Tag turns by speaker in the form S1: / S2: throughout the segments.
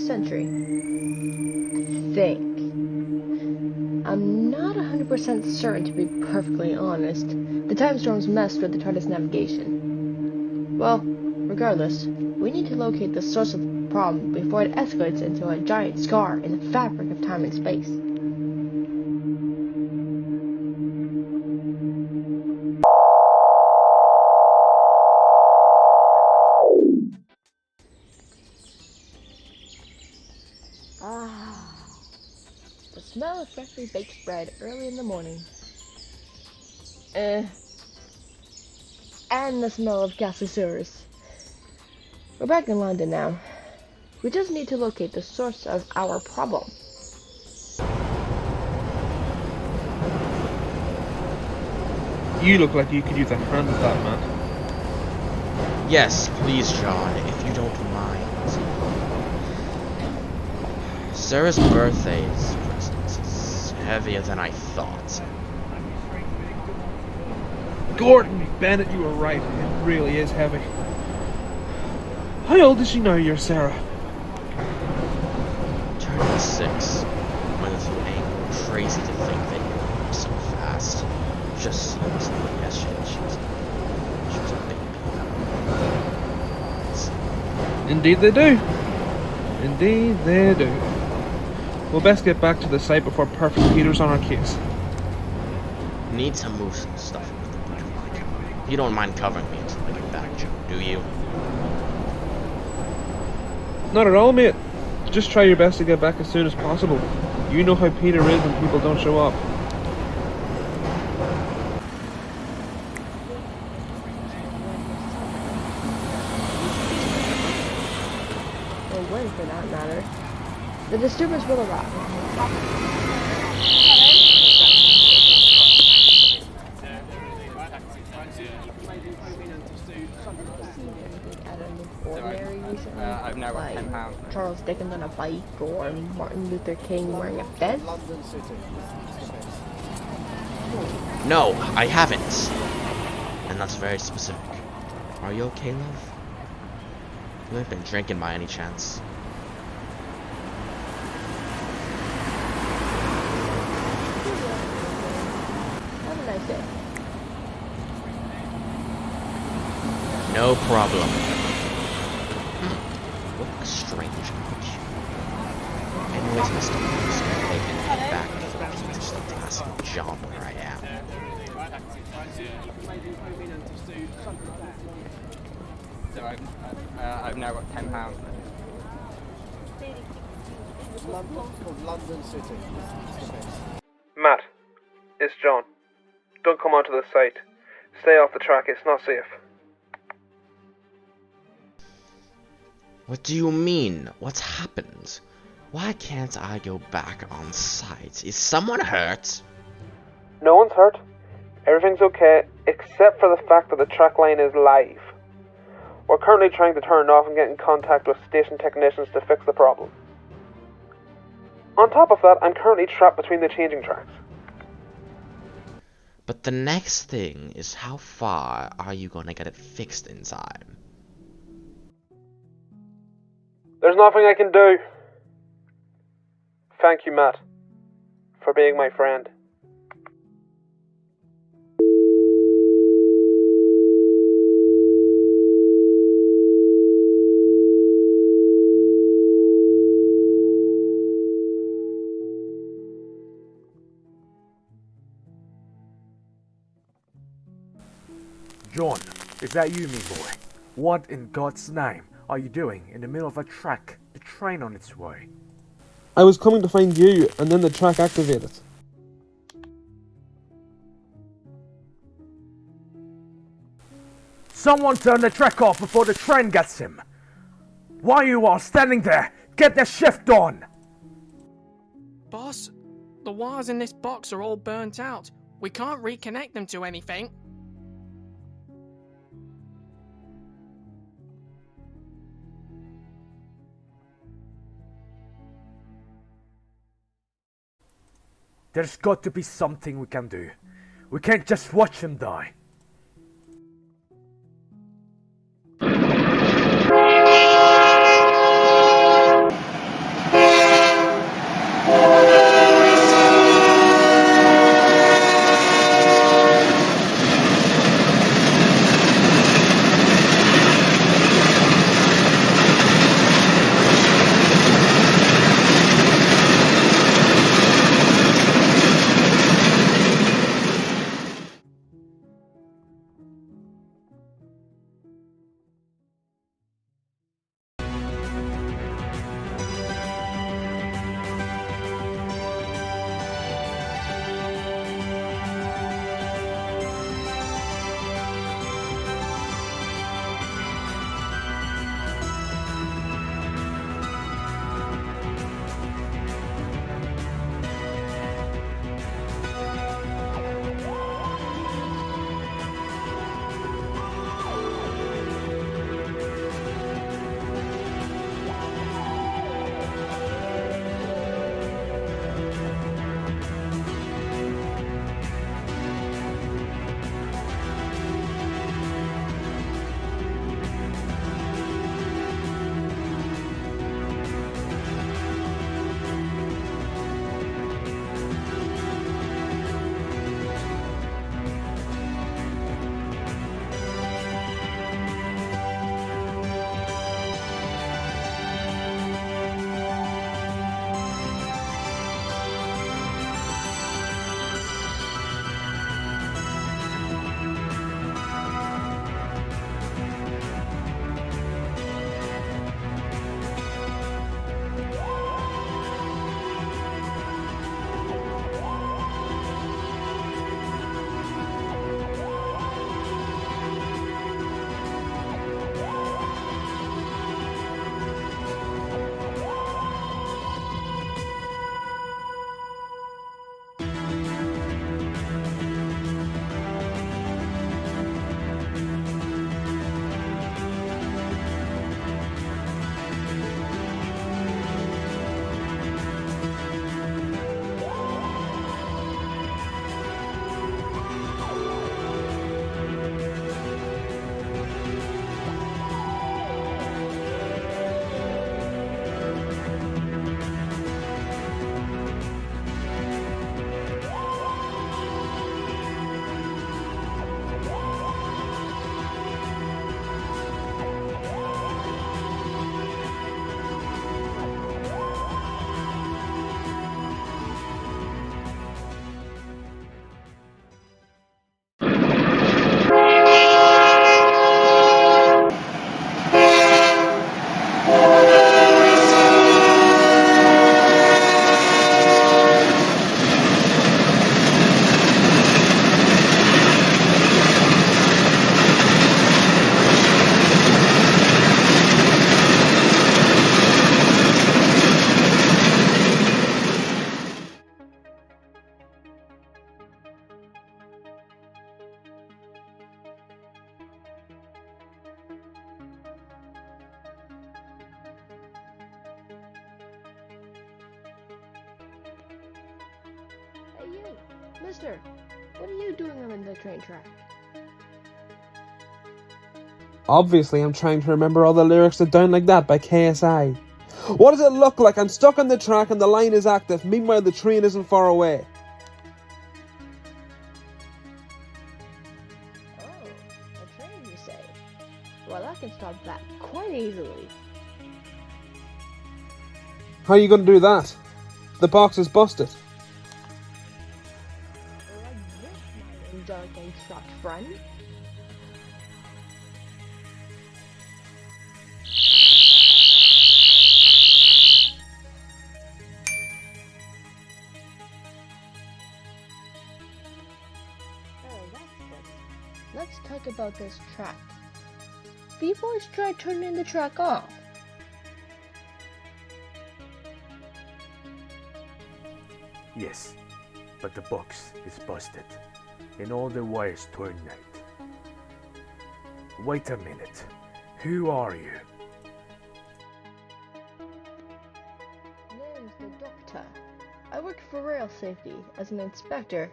S1: century. I think. I'm not 100% certain, to be perfectly honest. The time storms messed with the TARDIS navigation. Well, regardless, we need to locate the source of the problem before it escalates into a giant scar in the fabric of time and space. The smell of freshly baked bread early in the morning. And the smell of ghastly sewers. We're back in London now. We just need to locate the source of our problem.
S2: You look like you could use a hand with that, man.
S3: Yes, please, John, if you don't mind. Sarah's birthday is heavier than I thought.
S2: Gordon Bennett, you were right. It really is heavy. How old is she now, your Sarah?
S3: Turning 6. Went through anger, crazy to think they grew up so fast. Just seems like yesterday she was a baby.
S2: Indeed they do. Indeed they do. We'll best get back to the site before Perfect Peter's on our case.
S3: Need to move some stuff with the book. You don't mind covering me until I get back, Joe, do you?
S2: Not at all, mate. Just try your best to get back as soon as possible. You know how Peter is when people don't show up.
S1: Or when, for that matter. The disturbance will arrive.
S4: I've now got £10.
S1: Charles Dickens on a bike, or Martin Luther King wearing a fez?
S3: No, I haven't. And that's very specific. Are you okay, love? You haven't been drinking by any chance?
S1: Have a nice day.
S3: No problem. What a strange image. Anyways, Mr. Lewis, I'm taking it back before Peter starts asking John where I am.
S4: So I've now got £10.
S5: London City.
S2: Matt, it's John. Don't come onto the site. Stay off the track, it's not safe.
S3: What do you mean? What's happened? Why can't I go back on site? Is someone hurt?
S2: No one's hurt. Everything's okay, except for the fact that the track line is live. We're currently trying to turn it off and get in contact with station technicians to fix the problem. On top of that, I'm currently trapped between the changing tracks.
S3: But the next thing is, how far are you gonna get it fixed in time?
S2: There's nothing I can do. Thank you, Matt, for being my friend.
S5: John, is that you, me boy? What in God's name are you doing in the middle of a track, the train on its way?
S2: I was coming to find you, and then the track activated.
S5: Someone turn the track off before the train gets him! Why you all standing there? Get the shift on!
S6: Boss, the wires in this box are all burnt out. We can't reconnect them to anything.
S5: There's got to be something we can do. We can't just watch him die.
S1: Mister, what are you doing on the train track?
S7: Obviously, I'm trying to remember all the lyrics to Down Like That by KSI. What does it look like? I'm stuck on the track and the line is active. Meanwhile, the train isn't far away.
S1: Oh, a train, you say? Well, I can stop that quite easily.
S7: How are you going to do that? The box is busted.
S1: Like this, my intelligent truck friend. Oh, that's good. Let's talk about this track. Before I try turning the track off.
S5: Yes, but the box is busted, and all the wires turned out. Wait a minute. Who are you?
S1: Name's the Doctor. I work for rail safety as an inspector.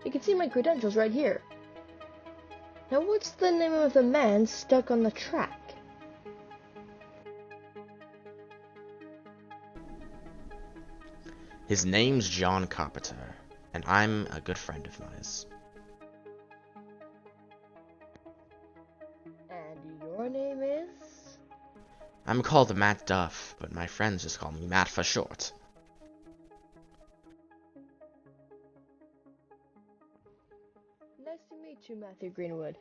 S1: You can see my credentials right here. Now what's the name of the man stuck on the track?
S3: His name's John Carpenter, and I'm a good friend of mine.
S1: And your name is?
S3: I'm called Matt Duff, but my friends just call me Matt for short.
S1: Nice to meet you, Matthew Greenwood.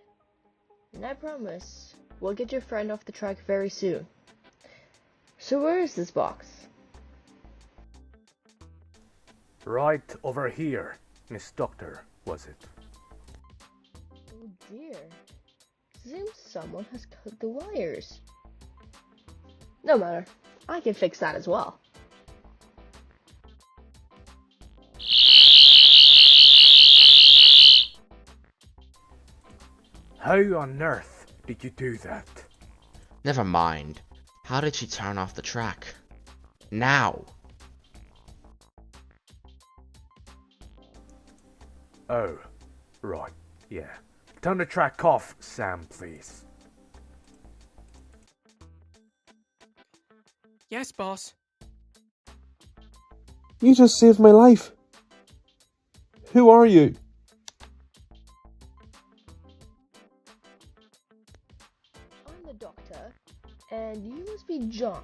S1: And I promise, we'll get your friend off the track very soon. So where is this box?
S5: Right over here, Miss Doctor, was it?
S1: Oh dear. Seems someone has cut the wires. No matter, I can fix that as well.
S5: How on earth did you do that?
S3: Never mind. How did she turn off the track? Now!
S5: Oh, right, yeah. Turn the track off, Sam, please.
S6: Yes, boss.
S7: You just saved my life. Who are you?
S1: I'm the Doctor, and you must be John,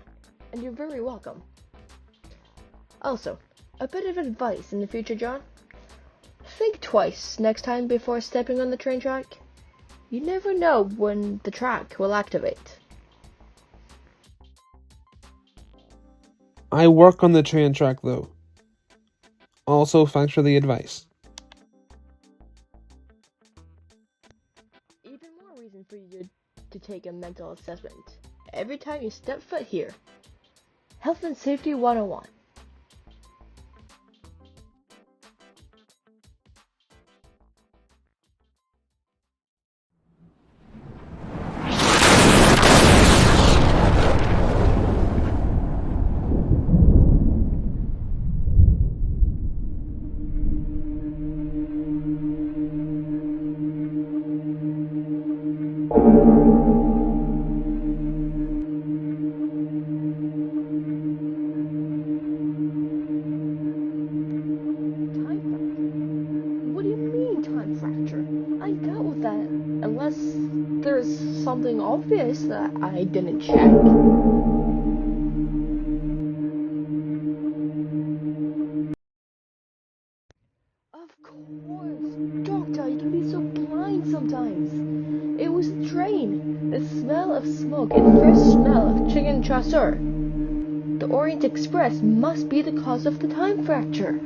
S1: and you're very welcome. Also, a bit of advice in the future, John. Think twice next time before stepping on the train track. You never know when the track will activate.
S7: I work on the train track though. Also, thanks for the advice.
S1: Even more reason for you to take a mental assessment every time you step foot here. Health and Safety 101. Something obvious that I didn't check. Of course, Doctor, you can be so blind sometimes. It was the train, the smell of smoke and fresh smell of chicken chasseur. The Orient Express must be the cause of the time fracture.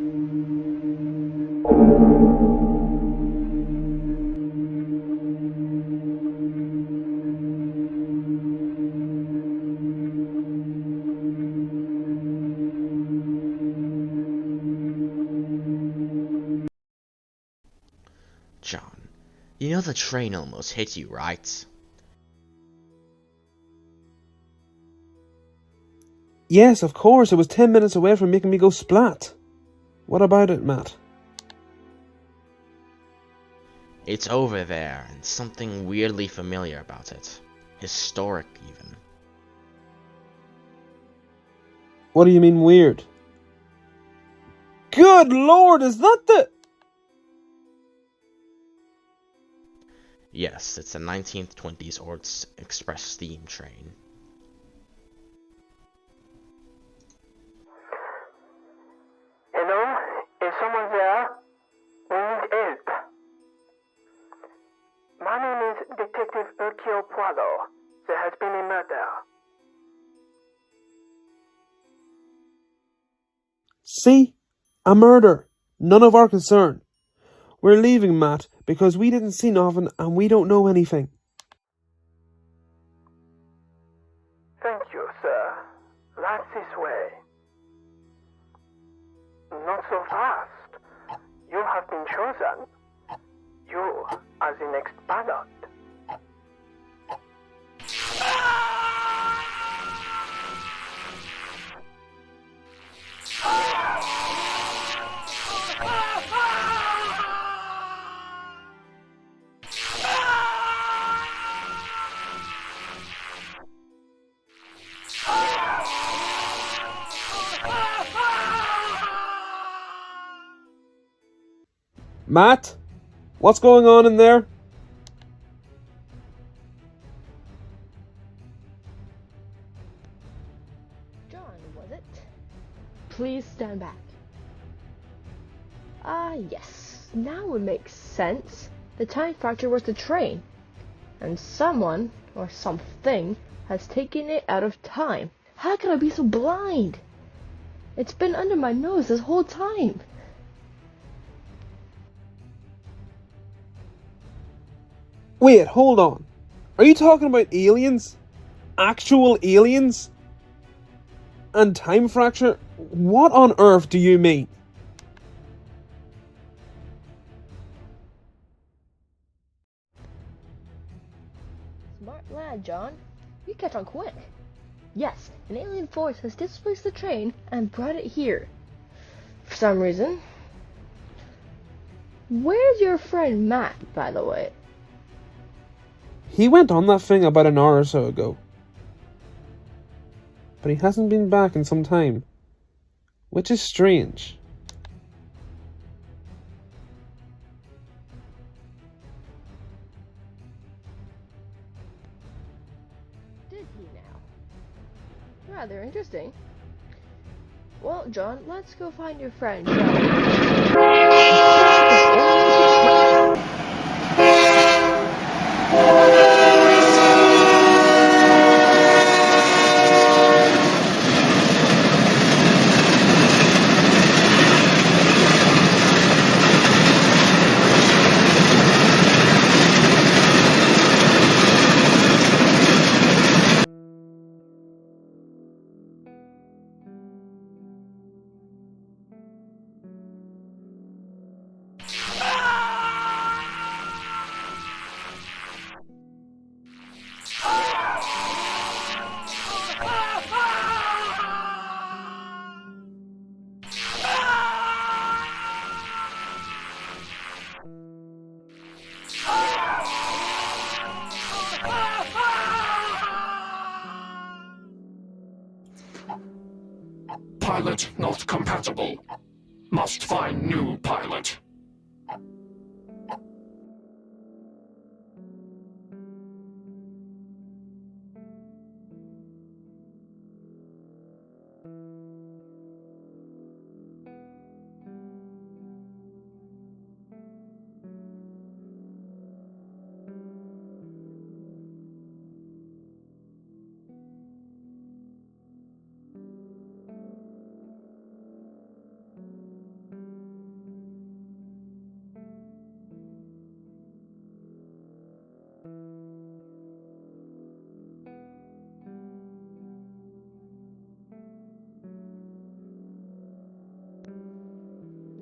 S3: John, you know the train almost hit you, right?
S7: Yes, of course, it was 10 minutes away from making me go splat. What about it, Matt?
S3: It's over there, and something weirdly familiar about it. Historic, even.
S7: What do you mean weird? Good lord, is that the...
S3: Yes, it's a 1920s Orts Express steam train.
S8: Hello? Is someone there? We need help. My name is Detective Hercule Poirot. There has been a murder.
S7: See? A murder. None of our concern. We're leaving, Matt, because we didn't see nothing and we don't know anything.
S8: Thank you, sir. Right this way. Not so fast. You have been chosen. You are the next pilot.
S7: Matt? What's going on in there?
S1: John, was it? Please stand back. Yes. Now it makes sense. The time fracture was the train. And someone, or something, has taken it out of time. How could I be so blind? It's been under my nose this whole time.
S7: Wait, hold on. Are you talking about aliens? Actual aliens? And time fracture? What on earth do you mean?
S1: Smart lad, John. You catch on quick. Yes, an alien force has displaced the train and brought it here. For some reason. Where's your friend Matt, by the way?
S7: He went on that thing about an hour or so ago. But he hasn't been back in some time. Which is strange.
S1: Did he now? Rather interesting. Well, John, let's go find your friend, shall
S9: Pilot not compatible. Must find new pilot.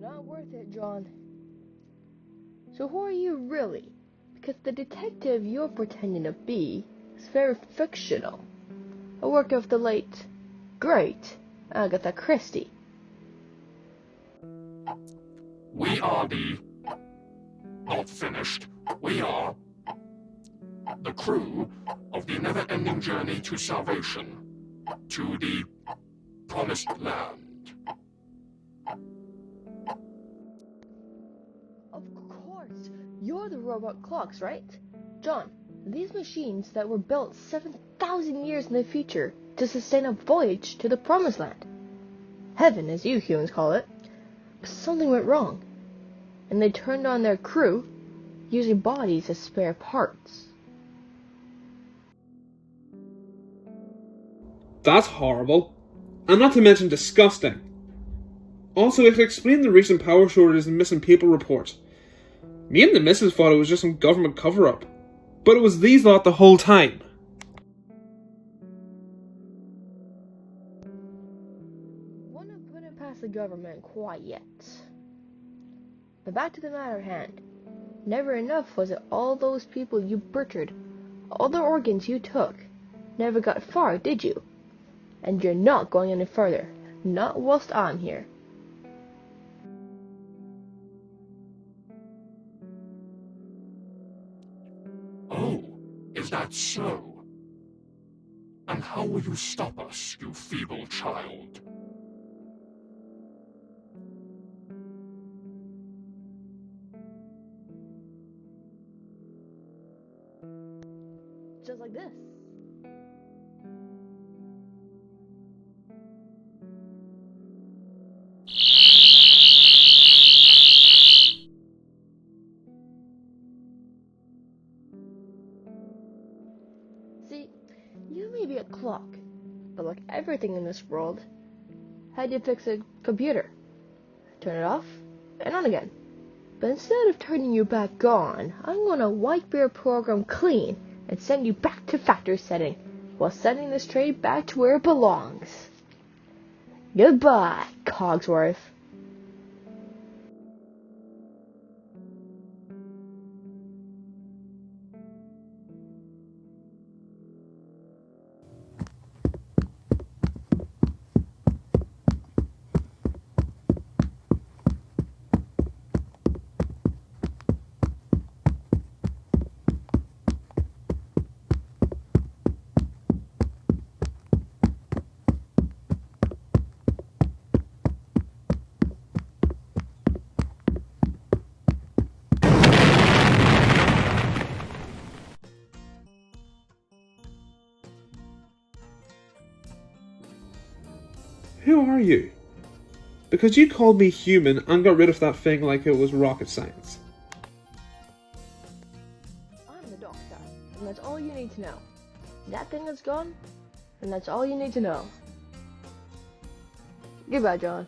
S1: Not worth it, John. So who are you really? Because the detective you're pretending to be is very fictional. A work of the late, great Agatha Christie.
S9: We are the... not finished. We are the crew of the never-ending journey to salvation, to the promised land.
S1: Of course, you're the robot clocks, right? John, these machines that were built 7,000 years in the future to sustain a voyage to the promised land. Heaven, as you humans call it. But something went wrong, and they turned on their crew, using bodies as spare parts.
S7: That's horrible. And not to mention disgusting. Also, it could explain the recent power shortages and missing people reports. Me and the missus thought it was just some government cover-up. But it was these lot the whole time.
S1: Wouldn't put it past the government quite yet. But back to the matter at hand. Never enough was it all those people you butchered, all the organs you took. Never got far, did you? And you're not going any further. Not whilst I'm here.
S9: Oh, is that so? And how will you stop us, you feeble child?
S1: Just like this. See, you may be a clock, but like everything in this world, how do you fix a computer? Turn it off and on again. But instead of turning you back on, I'm gonna wipe your program clean and send you back to factory setting, while sending this tray back to where it belongs. Goodbye, Cogsworth.
S7: Who are you? Because you called me human and got rid of that thing like it was rocket science.
S1: I'm the doctor, and that's all you need to know. That thing is gone, and that's all you need to know. Goodbye, John.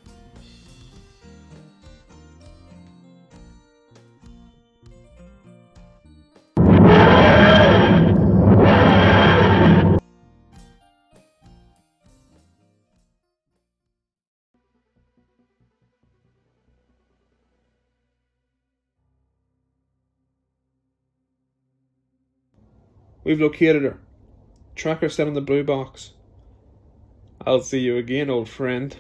S7: We've located her. Tracker set in the blue box. I'll see you again, old friend.